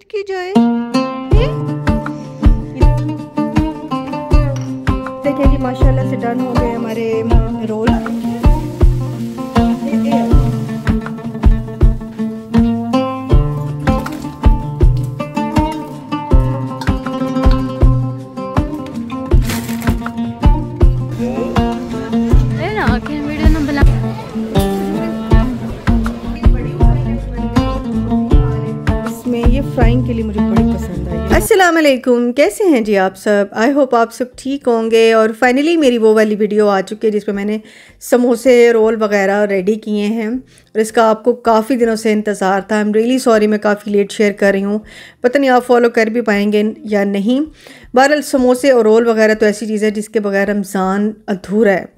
की जाए। देखिए जी माशाल्लाह से डन हो गए हमारे रोल। ये फ्राइंग के लिए मुझे बड़ी पसंद आई। अस्सलाम वालेकुम, कैसे हैं जी आप सब। आई होप आप सब ठीक होंगे। और फाइनली मेरी वो वाली वीडियो आ चुकी है जिसमें मैंने समोसे रोल वगैरह रेडी किए हैं और इसका आपको काफ़ी दिनों से इंतज़ार था। आई एम रियली सॉरी, मैं काफ़ी लेट शेयर कर रही हूँ, पता नहीं आप फॉलो कर भी पाएंगे या नहीं। बहरहाल समोसे और रोल वगैरह तो ऐसी चीज़ है जिसके बगैर रमज़ान अधूरा है।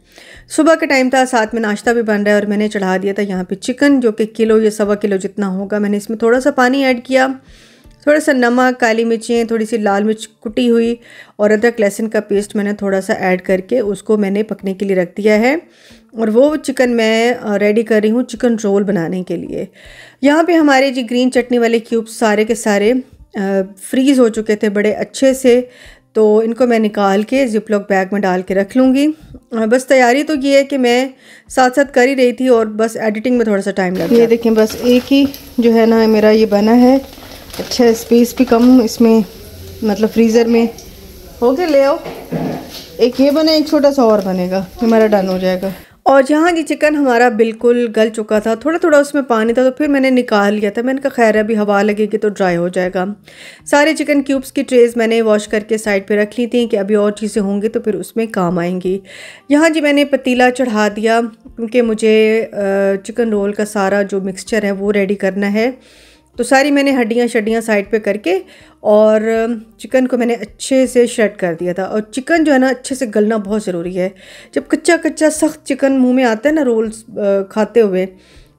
सुबह का टाइम था, साथ में नाश्ता भी बन रहा है और मैंने चढ़ा दिया था यहाँ पे चिकन, जो कि किलो या सवा किलो जितना होगा। मैंने इसमें थोड़ा सा पानी ऐड किया, थोड़ा सा नमक, काली मिर्चें, थोड़ी सी लाल मिर्च कुटी हुई और अदरक लहसुन का पेस्ट मैंने थोड़ा सा ऐड करके उसको मैंने पकने के लिए रख दिया है। और वो चिकन मैं रेडी कर रही हूँ चिकन रोल बनाने के लिए। यहाँ पे हमारे जी ग्रीन चटनी वाले क्यूब्स सारे के सारे फ्रीज़ हो चुके थे बड़े अच्छे से, तो इनको मैं निकाल के जिपलॉक बैग में डाल के रख लूँगी। बस तैयारी तो ये है कि मैं साथ साथ कर ही रही थी और बस एडिटिंग में थोड़ा सा टाइम लगा। ये देखें बस एक ही जो है ना मेरा ये बना है। अच्छा, स्पेस भी कम इसमें, मतलब फ्रीज़र में हो गया। ले आओ, एक ये बने, एक छोटा सा और बनेगा, हमारा डन हो जाएगा। और जहाँ जी चिकन हमारा बिल्कुल गल चुका था, थोड़ा थोड़ा उसमें पानी था, तो फिर मैंने निकाल लिया था। मैंने कहा खैर अभी हवा लगेगी तो ड्राई हो जाएगा। सारे चिकन क्यूब्स की ट्रेज़ मैंने वॉश करके साइड पे रख ली थी कि अभी और चीज़ें होंगी तो फिर उसमें काम आएंगी। यहाँ जी मैंने पतीला चढ़ा दिया क्योंकि मुझे चिकन रोल का सारा जो मिक्सचर है वो रेडी करना है। तो सारी मैंने हड्डियाँ शड्डियाँ साइड पे करके और चिकन को मैंने अच्छे से श्रेड कर दिया था। और चिकन जो है ना अच्छे से गलना बहुत ज़रूरी है। जब कच्चा कच्चा सख्त चिकन मुंह में आता है ना रोल्स खाते हुए,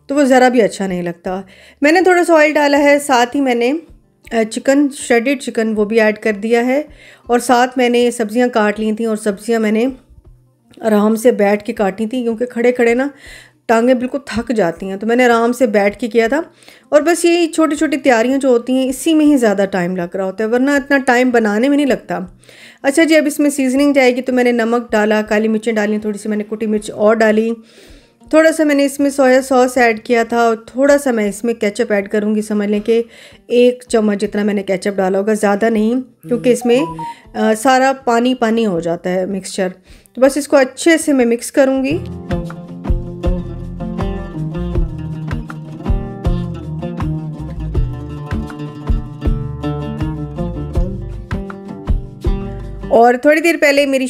तो वो ज़रा भी अच्छा नहीं लगता। मैंने थोड़ा सा ऑयल डाला है, साथ ही मैंने चिकन श्रेडेड चिकन वो भी ऐड कर दिया है। और साथ मैंने सब्ज़ियाँ काट ली थी और सब्ज़ियाँ मैंने आराम से बैठ के काटी थी क्योंकि खड़े खड़े ना टांगें बिल्कुल थक जाती हैं, तो मैंने आराम से बैठ के किया था। और बस ये छोटी छोटी तैयारियां जो होती हैं इसी में ही ज़्यादा टाइम लग रहा होता है, वरना इतना टाइम बनाने में नहीं लगता। अच्छा जी, अब इसमें सीजनिंग जाएगी तो मैंने नमक डाला, काली मिर्चें डाली, थोड़ी सी मैंने कुटी मिर्च और डाली, थोड़ा सा मैंने इसमें सोया सॉस ऐड किया था और थोड़ा सा मैं इसमें केचप ऐड करूँगी। समझ लें कि 1 चम्मच जितना मैंने केचप डाला होगा, ज़्यादा नहीं, क्योंकि इसमें सारा पानी पानी हो जाता है मिक्सचर। तो बस इसको अच्छे से मैं मिक्स करूँगी। और थोड़ी देर पहले मेरी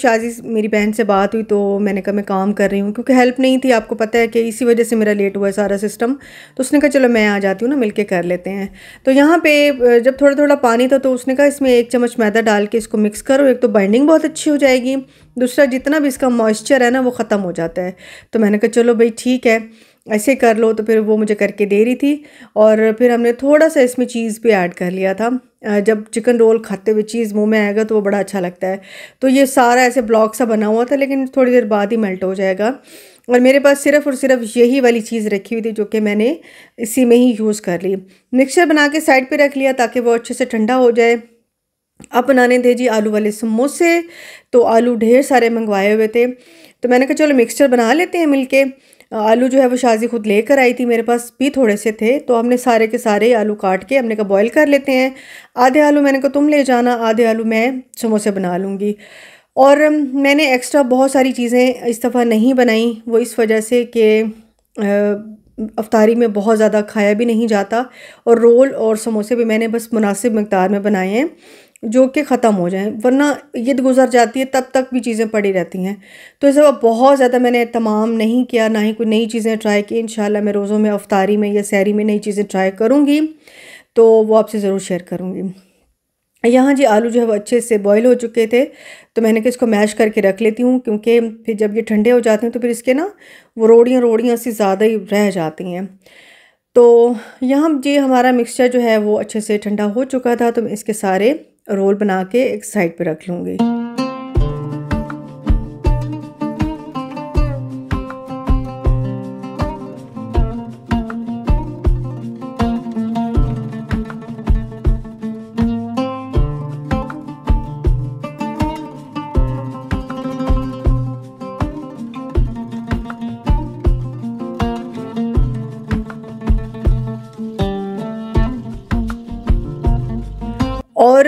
बहन से बात हुई, तो मैंने कहा मैं काम कर रही हूँ, क्योंकि हेल्प नहीं थी, आपको पता है कि इसी वजह से मेरा लेट हुआ है सारा सिस्टम। तो उसने कहा चलो मैं आ जाती हूँ ना, मिलके कर लेते हैं। तो यहाँ पे जब थोड़ा थोड़ा पानी था तो उसने कहा इसमें 1 चम्मच मैदा डाल के इसको मिक्स करो, एक तो बाइंडिंग बहुत अच्छी हो जाएगी, दूसरा जितना भी इसका मॉइस्चर है ना वो ख़त्म हो जाता है। तो मैंने कहा चलो भाई ठीक है, ऐसे कर लो। तो फिर वो मुझे करके दे रही थी और फिर हमने थोड़ा सा इसमें चीज़ भी ऐड कर लिया था। जब चिकन रोल खाते हुए चीज़ मुंह में आएगा तो वो बड़ा अच्छा लगता है। तो ये सारा ऐसे ब्लॉक सा बना हुआ था, लेकिन थोड़ी देर बाद ही मेल्ट हो जाएगा। और मेरे पास सिर्फ़ और सिर्फ यही वाली चीज़ रखी हुई थी जो कि मैंने इसी में ही यूज़ कर ली। मिक्सचर बना के साइड पर रख लिया ताकि वो अच्छे से ठंडा हो जाए। अब बनाने थे जी आलू वाले समोसे। तो आलू ढेर सारे मंगवाए हुए थे, तो मैंने कहा चलो मिक्सचर बना लेते हैं मिलके। आलू जो है वो शाजी खुद लेकर आई थी, मेरे पास भी थोड़े से थे, तो हमने सारे के सारे आलू काट के हमने कहा बॉईल कर लेते हैं। आधे आलू मैंने कहा तुम ले जाना, आधे आलू मैं समोसे बना लूँगी। और मैंने एक्स्ट्रा बहुत सारी चीज़ें इस दफ़ा नहीं बनाई, वो इस वजह से कि अफ्तारी में बहुत ज़्यादा खाया भी नहीं जाता, और रोल और समोसे भी मैंने बस मुनासिब मकदार में बनाए हैं जो कि ख़त्म हो जाएं, वरना ईद गुजर जाती है तब तक भी चीज़ें पड़ी रहती हैं। तो इस दफ़ा बहुत ज़्यादा मैंने तमाम नहीं किया, ना ही कोई नई चीज़ें ट्राई की। इंशाल्लाह मैं रोज़ों में अफ्तारी में या सहरी में नई चीज़ें ट्राई करूँगी, तो वो आपसे ज़रूर शेयर करूँगी। यहाँ जी आलू जो है वो अच्छे से बॉईल हो चुके थे, तो मैंने कहा इसको मैश करके रख लेती हूँ, क्योंकि फिर जब ये ठंडे हो जाते हैं तो फिर इसके ना वो रोड़ियाँ सी ज़्यादा ही रह जाती हैं। तो यहाँ जी हमारा मिक्सचर जो है वो अच्छे से ठंडा हो चुका था, तो मैं इसके सारे रोल बना के एक साइड पे रख लूँगी।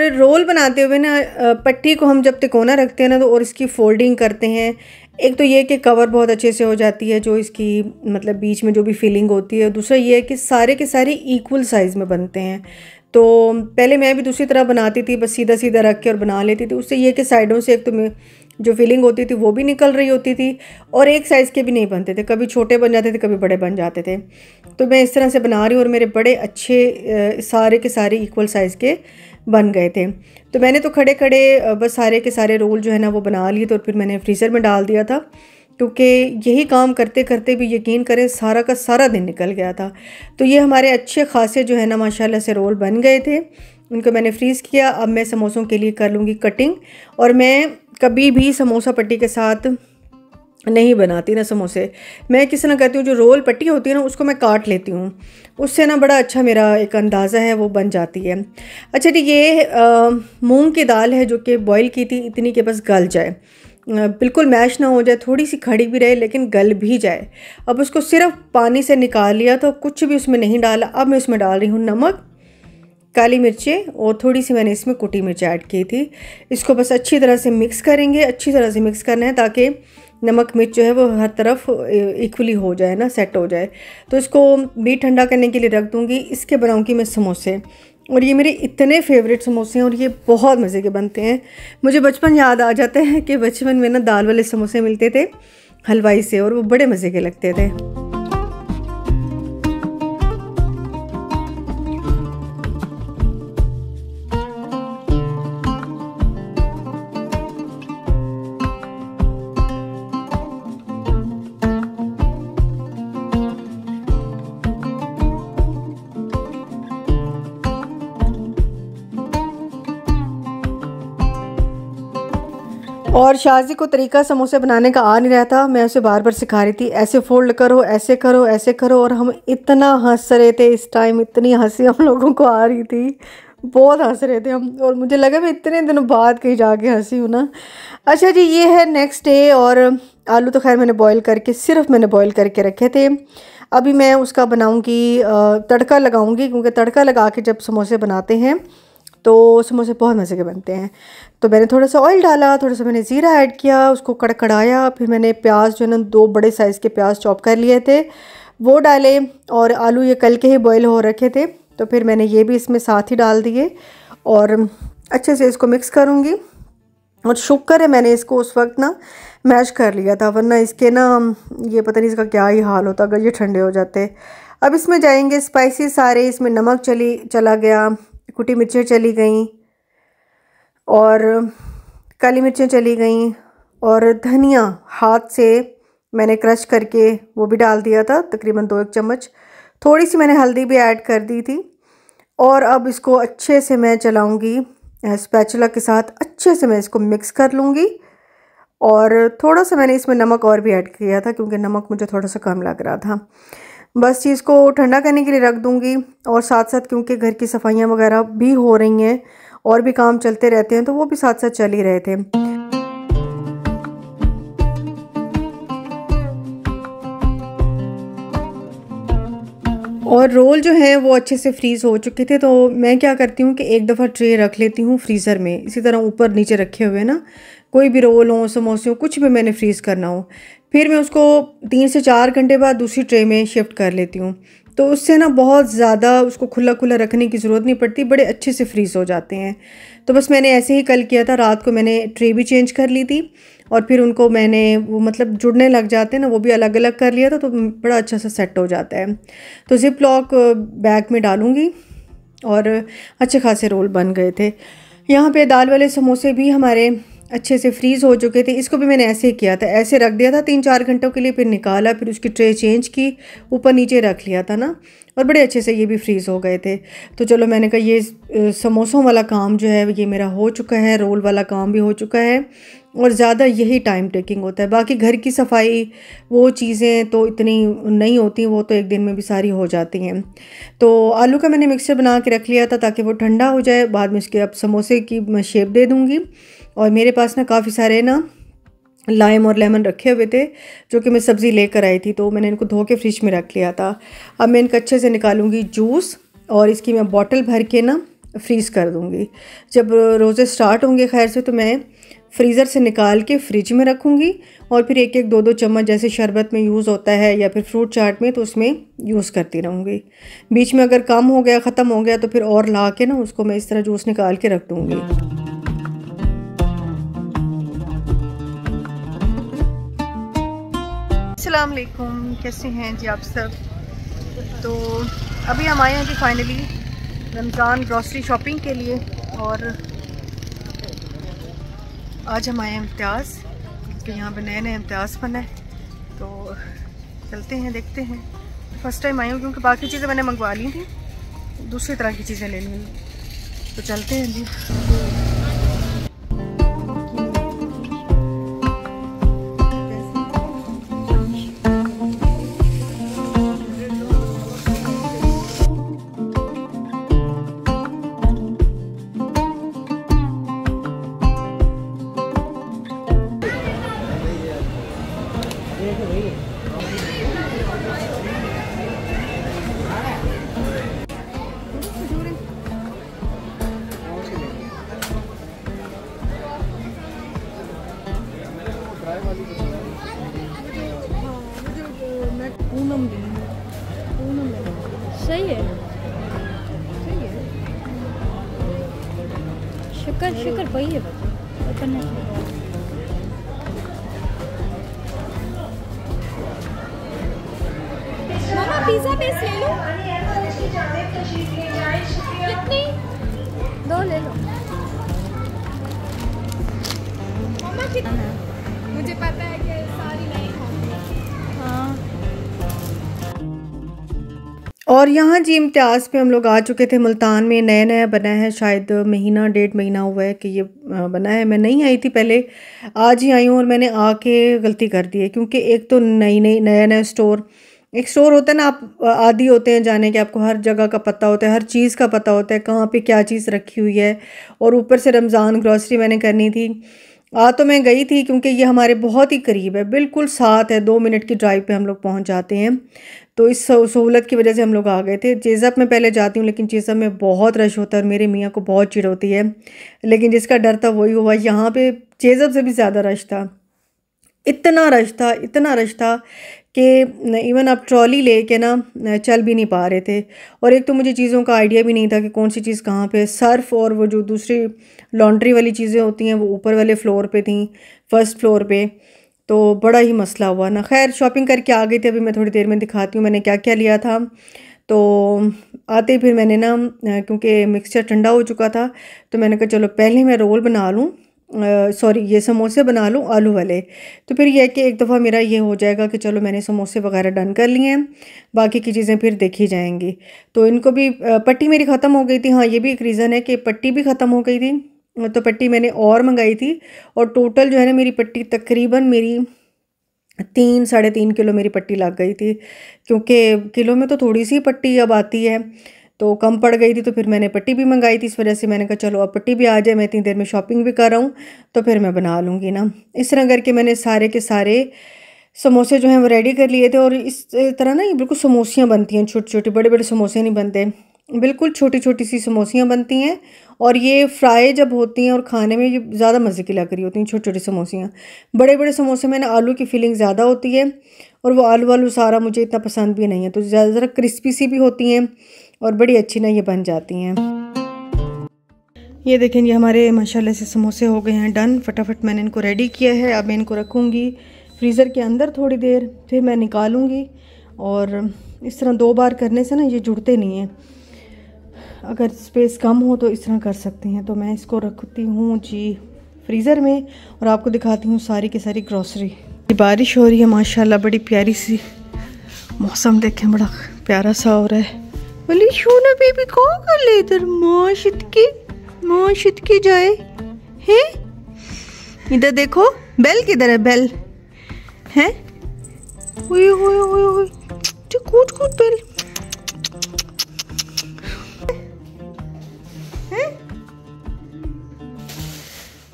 रोल बनाते हुए ना पट्टी को हम जब तिकोना रखते हैं ना तो और इसकी फोल्डिंग करते हैं, एक तो ये कि कवर बहुत अच्छे से हो जाती है जो इसकी मतलब बीच में जो भी फिलिंग होती है। दूसरा ये है कि सारे के सारे इक्वल साइज़ में बनते हैं। तो पहले मैं भी दूसरी तरह बनाती थी, बस सीधा सीधा रख के और बना लेती थी। उससे ये कि साइडों से एक तो मैं जो फिलिंग होती थी वो भी निकल रही होती थी और एक साइज़ के भी नहीं बनते थे, कभी छोटे बन जाते थे कभी बड़े बन जाते थे। तो मैं इस तरह से बना रही हूँ और मेरे बड़े अच्छे सारे के सारे इक्वल साइज़ के बन गए थे। तो मैंने तो खड़े खड़े बस सारे के सारे रोल जो है ना वो बना लिए, तो फिर मैंने फ्रीज़र में डाल दिया था, क्योंकि यही काम करते करते भी यकीन करें सारा का सारा दिन निकल गया था। तो ये हमारे अच्छे खासे जो है ना माशाल्लाह से रोल बन गए थे। उनको मैंने फ्रीज़ किया। अब मैं समोसों के लिए कर लूँगी कटिंग। और मैं कभी भी समोसा पट्टी के साथ नहीं बनाती ना समोसे, मैं किस तरह करती हूँ, जो रोल पट्टी होती है ना उसको मैं काट लेती हूँ, उससे ना बड़ा अच्छा मेरा एक अंदाज़ा है वो बन जाती है। अच्छा जी, ये मूंग की दाल है जो कि बॉईल की थी इतनी कि बस गल जाए, बिल्कुल मैश ना हो जाए, थोड़ी सी खड़ी भी रहे लेकिन गल भी जाए। अब उसको सिर्फ पानी से निकाल लिया, तो कुछ भी उसमें नहीं डाला। अब मैं उसमें डाल रही हूँ नमक, काली मिर्चें और थोड़ी सी मैंने इसमें कुटी मिर्च ऐड की थी। इसको बस अच्छी तरह से मिक्स करेंगे, अच्छी तरह से मिक्स करना है ताकि नमक मिर्च जो है वो हर तरफ इक्वली हो जाए ना, सेट हो जाए। तो इसको भी ठंडा करने के लिए रख दूँगी। इसके बनाऊँगी मैं समोसे, और ये मेरे इतने फेवरेट समोसे हैं और ये बहुत मज़े के बनते हैं। मुझे बचपन याद आ जाता है कि बचपन में ना दाल वाले समोसे मिलते थे हलवाई से और वो बड़े मज़े के लगते थे। और शाजी को तरीका समोसे बनाने का आ नहीं रहा था, मैं उसे बार बार सिखा रही थी, ऐसे फोल्ड करो, ऐसे करो, ऐसे करो। और हम इतना हंस रहे थे इस टाइम, इतनी हंसी हम लोगों को आ रही थी, बहुत हंस रहे थे हम। और मुझे लगा मैं इतने दिनों बाद कहीं जाके हंसी हूँ ना। अच्छा जी, ये है नेक्स्ट डे। और आलू तो खैर मैंने बॉईल करके, सिर्फ मैंने बॉईल करके रखे थे। अभी मैं उसका बनाऊँगी, तड़का लगाऊँगी, क्योंकि तड़का लगा के जब समोसे बनाते हैं तो समोसे बहुत मज़े के बनते हैं। तो मैंने थोड़ा सा ऑयल डाला, थोड़ा सा मैंने ज़ीरा ऐड किया, उसको कड़कड़ाया। फिर मैंने प्याज जो है ना 2 बड़े साइज़ के प्याज चॉप कर लिए थे वो डाले। और आलू ये कल के ही बॉईल हो रखे थे, तो फिर मैंने ये भी इसमें साथ ही डाल दिए और अच्छे से इसको मिक्स करूँगी। और शुक्र है मैंने इसको उस वक्त ना मैश कर लिया था, वरना इसके ना ये पता नहीं इसका क्या ही हाल होता अगर ये ठंडे हो जाते। अब इसमें जाएंगे स्पाइसी सारे। इसमें नमक चला गया, कुटी मिर्चें चली गईं और काली मिर्चें चली गईं, और धनिया हाथ से मैंने क्रश करके वो भी डाल दिया था, तकरीबन 2 चम्मच। थोड़ी सी मैंने हल्दी भी ऐड कर दी थी। और अब इसको अच्छे से मैं चलाऊंगी स्पैचुला के साथ, अच्छे से मैं इसको मिक्स कर लूँगी। और थोड़ा सा मैंने इसमें नमक और भी ऐड किया था, क्योंकि नमक मुझे थोड़ा सा कम लग रहा था। बस चीज़ को ठंडा करने के लिए रख दूँगी। और साथ साथ क्योंकि घर की सफाइयाँ वगैरह भी हो रही हैं और भी काम चलते रहते हैं, तो वो भी साथ साथ चल ही रहे थे। और रोल जो है वो अच्छे से फ्रीज़ हो चुके थे, तो मैं क्या करती हूँ कि एक दफ़ा ट्रे रख लेती हूँ फ्रीज़र में, इसी तरह ऊपर नीचे रखे हुए ना, कोई भी रोल हो, समोसे हो, कुछ भी मैंने फ्रीज़ करना हो, फिर मैं उसको 3 से 4 घंटे बाद दूसरी ट्रे में शिफ्ट कर लेती हूँ। तो उससे ना बहुत ज़्यादा उसको खुला खुला रखने की ज़रूरत नहीं पड़ती, बड़े अच्छे से फ्रीज़ हो जाते हैं। तो बस मैंने ऐसे ही कल किया था, रात को मैंने ट्रे भी चेंज कर ली थी और फिर उनको मैंने वो मतलब जुड़ने लग जाते हैं ना, वो भी अलग अलग कर लिया था, तो बड़ा अच्छा सा सेट हो जाता है। तो ज़िप लॉक बैग में डालूँगी और अच्छे खासे रोल बन गए थे। यहाँ पे दाल वाले समोसे भी हमारे अच्छे से फ्रीज़ हो चुके थे। इसको भी मैंने ऐसे ही किया था, ऐसे रख दिया था 3-4 घंटों के लिए, फिर निकाला, फिर उसकी ट्रे चेंज की, ऊपर नीचे रख लिया था ना, और बड़े अच्छे से ये भी फ्रीज़ हो गए थे। तो चलो मैंने कहा ये समोसों वाला काम जो है ये मेरा हो चुका है, रोल वाला काम भी हो चुका है, और ज़्यादा यही टाइम टेकिंग होता है। बाकी घर की सफाई वो चीज़ें तो इतनी नहीं होती, वो तो एक दिन में भी सारी हो जाती हैं। तो आलू का मैंने मिक्सचर बना के रख लिया था ताकि वो ठंडा हो जाए, बाद में इसके अब समोसे की मैं शेप दे दूँगी। और मेरे पास ना काफ़ी सारे ना लाइम और लेमन रखे हुए थे जो कि मैं सब्ज़ी लेकर आई थी, तो मैंने इनको धो के फ्रिज में रख लिया था। अब मैं इनका अच्छे से निकालूंगी जूस, और इसकी मैं बॉटल भर के ना फ्रीज़ कर दूँगी। जब रोज़े स्टार्ट होंगे खैर से तो मैं फ्रीज़र से निकाल के फ्रिज में रखूँगी और फिर एक एक दो दो चम्मच जैसे शरबत में यूज़ होता है या फिर फ्रूट चाट में तो उसमें यूज़ करती रहूँगी। बीच में अगर कम हो गया ख़त्म हो गया तो फिर और ला के ना उसको मैं इस तरह जूस निकाल के रख दूँगी। अस्सलाम वालेकुम, कैसे हैं जी आप सब। तो अभी हम आए हैं जी फाइनली रमज़ान ग्रॉसरी शॉपिंग के लिए और आज हम आए हैं इम्तियाज़ क्योंकि यहाँ पे नए नए इम्तियाज़ बना है तो चलते हैं देखते हैं। फ़र्स्ट टाइम आई हूँ क्योंकि बाकी चीज़ें मैंने मंगवा ली थी, दूसरी तरह की चीज़ें लेनी हैं तो चलते हैं जी। सही है, शुक्र वही है मामा पिज़्ज़ा बेस ले लो, कितनी 2 ले लो मामा। कितना मुझे पता है कि सारी नहीं खाऊंगी। हाँ और यहाँ जी इम्तियाज़ पे हम लोग आ चुके थे। मुल्तान में नया नया बना है, शायद महीना 1.5 महीना हुआ है कि ये बना है। मैं नहीं आई थी पहले, आज ही आई हूँ और मैंने आके गलती कर दी है क्योंकि एक तो नया नया स्टोर, एक स्टोर होता है ना, आप आदी होते हैं जाने के, आपको हर जगह का पता होता है, हर चीज़ का पता होता है कहाँ पे क्या चीज़ रखी हुई है। और ऊपर से रमज़ान ग्रॉसरी मैंने करनी थी। तो मैं गई थी क्योंकि ये हमारे बहुत ही करीब है, बिल्कुल साथ है, 2 मिनट की ड्राइव पे हम लोग पहुंच जाते हैं। तो इस सहूलत की वजह से हम लोग आ गए थे। जेज़ब में पहले जाती हूँ लेकिन जेज़ब में बहुत रश होता है और मेरे मियाँ को बहुत चिढ़ होती है, लेकिन जिसका डर था वही हुआ। यहाँ पे जेज़ब से भी ज़्यादा रश था, इतना रश था कि इवन आप ट्रॉली लेके ना चल भी नहीं पा रहे थे। और एक तो मुझे चीज़ों का आइडिया भी नहीं था कि कौन सी चीज़ कहाँ पे। सर्फ़ और वो जो दूसरी लॉन्ड्री वाली चीज़ें होती हैं वो ऊपर वाले फ्लोर पे थी, फर्स्ट फ्लोर पे, तो बड़ा ही मसला हुआ ना। खैर शॉपिंग करके आ गई थी, अभी मैं थोड़ी देर में दिखाती हूँ मैंने क्या क्या लिया था। तो आते फिर मैंने ना क्योंकि मिक्सचर ठंडा हो चुका था तो मैंने कहा चलो पहले मैं रोल बना लूँ, सॉरी ये समोसे बना लूँ आलू वाले। तो फिर यह कि एक दफ़ा मेरा ये हो जाएगा कि चलो मैंने समोसे वगैरह डन कर लिए हैं, बाकी की चीज़ें फिर देखी जाएंगी। तो इनको भी पट्टी मेरी ख़त्म हो गई थी। हाँ ये भी एक रीज़न है कि पट्टी भी ख़त्म हो गई थी, तो पट्टी मैंने और मंगाई थी। और टोटल जो है ना मेरी पट्टी तकरीबन मेरी 3-3.5 किलो मेरी पट्टी लग गई थी, क्योंकि किलो में तो थोड़ी सी पट्टी अब आती है तो कम पड़ गई थी। तो फिर मैंने पट्टी भी मंगाई थी, इस वजह से मैंने कहा चलो अब पट्टी भी आ जाए, मैं इतनी देर में शॉपिंग भी कर रहा हूँ तो फिर मैं बना लूँगी ना। इस तरह करके मैंने सारे के सारे समोसे जो हैं वो रेडी कर लिए थे। और इस तरह ना ये बिल्कुल समोसियाँ बनती हैं, छोटी छोटी, बड़े बड़े समोसे नहीं बनते, बिल्कुल छोटी छोटी सी समोसियाँ बनती हैं। और ये फ्राई जब होती हैं और खाने में ये ज़्यादा मज़े की लग रही होती हैं छोटी छोटी समोसियाँ। बड़े बड़े समोसे में ना आलू की फीलिंग ज़्यादा होती है और वो आलू सारा मुझे इतना पसंद भी नहीं है, तो ज़रा क्रिस्पी सी भी होती हैं और बड़ी अच्छी ना ये बन जाती हैं। ये देखें ये हमारे माशाल्लाह से समोसे हो गए हैं डन। फटाफट मैंने इनको रेडी किया है। अब मैं इनको रखूँगी फ्रीज़र के अंदर थोड़ी देर, फिर मैं निकालूँगी। और इस तरह 2 बार करने से ना ये जुड़ते नहीं हैं, अगर स्पेस कम हो तो इस तरह कर सकते हैं। तो मैं इसको रखती हूँ जी फ्रीज़र में और आपको दिखाती हूँ सारी की सारी ग्रॉसरी। बारिश हो रही है माशाल्लाह, बड़ी प्यारी सी मौसम देखें, बड़ा प्यारा सा हो रहा है। बोली शूना बेबी को कर ले इधर माशित के जाए हैं। इधर देखो बेल किधर है, बेल है, कूद बेल है।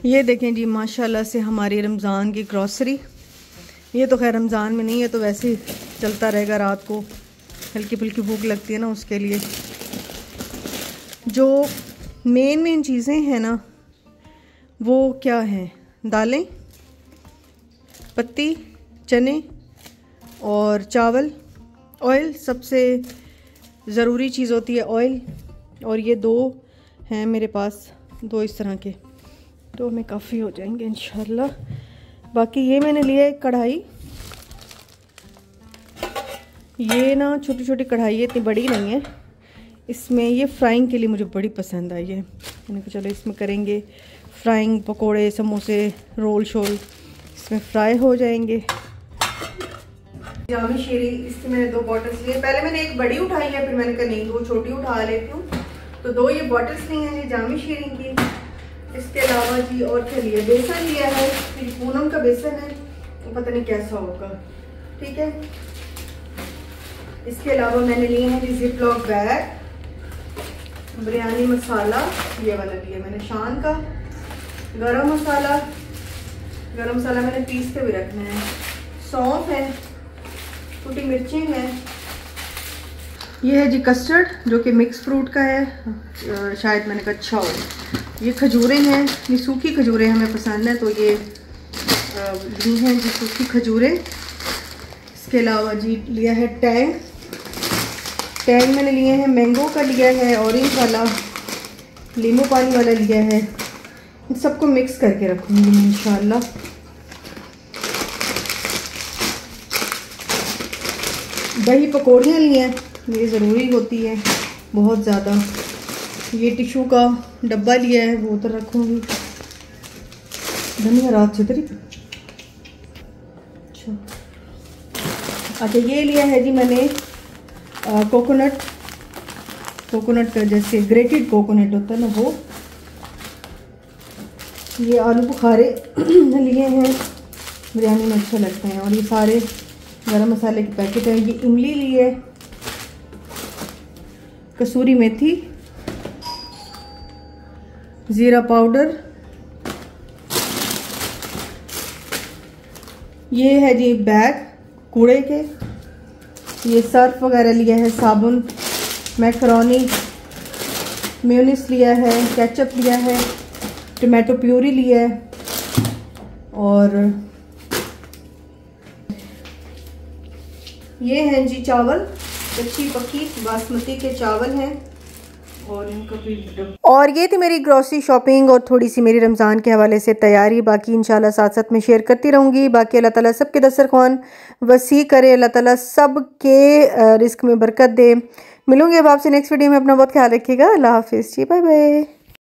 ये देखें जी माशाल्लाह से हमारी रमज़ान की ग्रॉसरी। ये तो खैर रमज़ान में नहीं है तो वैसे ही चलता रहेगा, रात को हल्की फुल्की भूख लगती है ना उसके लिए। जो मेन चीज़ें हैं ना, वो क्या हैं, दालें, पत्ती, चने और चावल, ऑयल सबसे ज़रूरी चीज़ होती है ऑयल। और ये 2 हैं मेरे पास, 2 इस तरह के, तो हमें काफ़ी हो जाएंगे इंशाल्लाह। बाकी ये मैंने लिया है कढ़ाई, ये ना छोटी छोटी कढ़ाई है, इतनी बड़ी नहीं है। इसमें ये फ्राइंग के लिए मुझे बड़ी पसंद आई है। मैंने कहा चलो इसमें करेंगे फ्राइंग, पकोड़े, समोसे, रोल शोल इसमें फ्राई हो जाएंगे। जामी शीरी, इससे मैंने 2 बॉटल्स लिए। पहले मैंने एक बड़ी उठाई है, फिर मैंने कहा नहीं 2 छोटी उठा लेती हूँ, तो 2 ये बॉटल्स ली हैं ये जामी शीरी की। इसके अलावा जी और क्या लिया, बेसन लिया है, फिर पूनम का बेसन है, तो पता नहीं कैसा होगा, ठीक है। इसके अलावा मैंने लिए हैं जी जिपलॉक बैग, बिरयानी मसाला ये वाला लिया मैंने शान का, गरम मसाला मैंने पीसते हुए रखना है, सौंफ है, छोटी मिर्चें हैं, ये है जी कस्टर्ड जो कि मिक्स फ्रूट का है, शायद मैंने कहा अच्छा हो। ये खजूरें हैं, ये सूखी खजूरें हमें पसंद है, तो ये ली हैं जी सूखी खजूरें। इसके अलावा जी लिया है टैंग मैंने लिए हैं, मैंगो का लिया है, ऑरेंज वाला, नींबू पानी वाला लिया है। इन सबको मिक्स करके रखूँगी मैं इंशाल्लाह। दही पकौड़ियाँ ली हैं, ये ज़रूरी होती है बहुत ज़्यादा। ये टिशू का डब्बा लिया है, वो उधर रखूँगी। धनिया रात से तरी अच्छा ये लिया है जी मैंने कोकोनट का, जैसे ग्रेटेड कोकोनट होता है ना वो। ये आलू बुखारे लिए हैं, बिरयानी में अच्छा लगते हैं। और ये सारे गरम मसाले के पैकेट है। ये इमली ली है, कसूरी मेथी, ज़ीरा पाउडर, ये है जी बैग कूड़े के, ये सर्फ वगैरह लिया है, साबुन, मैकरोनी, मेयोनीज लिया है, केचप लिया है, टमाटो प्यूरी लिया है, और ये हैं जी चावल, कच्ची पक्की बासमती के चावल हैं। और ये थी मेरी ग्रॉसरी शॉपिंग और थोड़ी सी मेरी रमज़ान के हवाले से तैयारी। बाकी इंशाल्लाह साथ साथ में शेयर करती रहूँगी। बाकी अल्लाह ताला सबके दस्तरख़्वान वसी करे, अल्लाह ताला सब के रिस्क में बरकत दे। मिलूँगी अब आपसे नेक्स्ट वीडियो में। अपना बहुत ख्याल रखिएगा। अल्लाह हाफिज़ जी, बाय बाय।